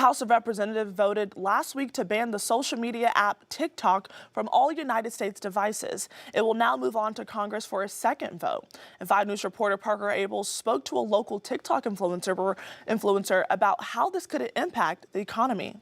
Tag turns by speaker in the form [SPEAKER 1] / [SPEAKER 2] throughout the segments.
[SPEAKER 1] House of Representatives voted last week to ban the social media app TikTok from all United States devices. It will now move on to Congress for a second vote. And 5 News reporter Parker Abels spoke to a local TikTok influencer about how this could impact the economy.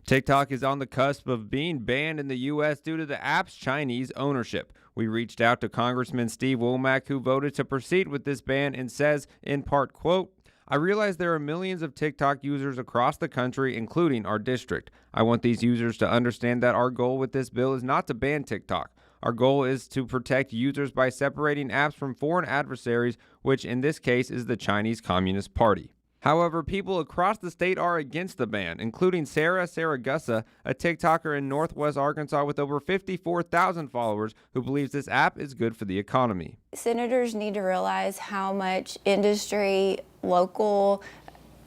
[SPEAKER 2] TikTok is on the cusp of being banned in the U.S. due to the app's Chinese ownership. We reached out to Congressman Steve Womack, who voted to proceed with this ban and says, in part, quote, "I realize there are millions of TikTok users across the country, including our district. I want these users to understand that our goal with this bill is not to ban TikTok. Our goal is to protect users by separating apps from foreign adversaries, which in this case is the Chinese Communist Party." However, people across the state are against the ban, including Sargusa, a TikToker in Northwest Arkansas with over 54,000 followers, who believes this app is good for the economy.
[SPEAKER 3] Senators need to realize how much industry, local,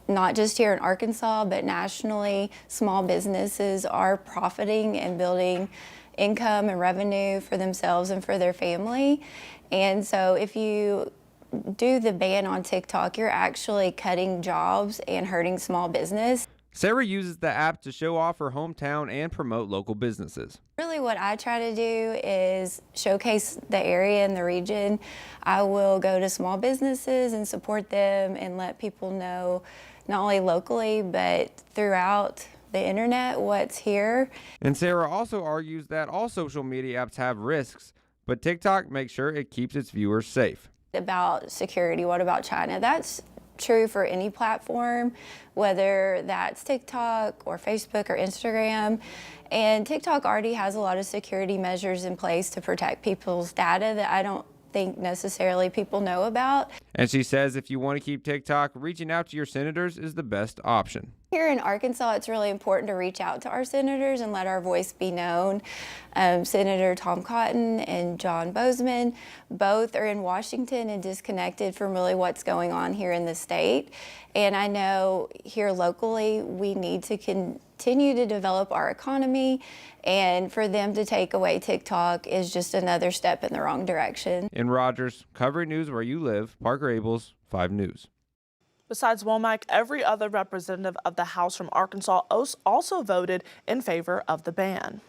[SPEAKER 3] not just here in Arkansas, but nationally, small businesses are profiting and building income and revenue for themselves and for their family. And so if you do the ban on TikTok, you're actually cutting jobs and hurting small business.
[SPEAKER 2] Sarah uses the app to show off her hometown and promote local businesses.
[SPEAKER 3] Really what I try to do is showcase the area and the region. I will go to small businesses and support them and let people know, not only locally, but throughout the internet, what's here.
[SPEAKER 2] And Sarah also argues that all social media apps have risks, but TikTok makes sure it keeps its viewers safe.
[SPEAKER 3] About security, what about China? That's true for any platform, whether that's TikTok or Facebook or Instagram. And TikTok already has a lot of security measures in place to protect people's data that I don't think necessarily people know about.
[SPEAKER 2] And she says if you want to keep TikTok, reaching out to your senators is the best option.
[SPEAKER 3] Here in Arkansas, it's really important to reach out to our senators and let our voice be known. Senator Tom Cotton and John Bozeman, both are in Washington and disconnected from really what's going on here in the state. And I know here locally, we need to continue to develop our economy, and for them to take away TikTok is just another step in the wrong direction.
[SPEAKER 2] In Rogers, covering news where you live, Parker Abels, 5 News.
[SPEAKER 1] Besides Womack, every other representative of the House from Arkansas also voted in favor of the ban.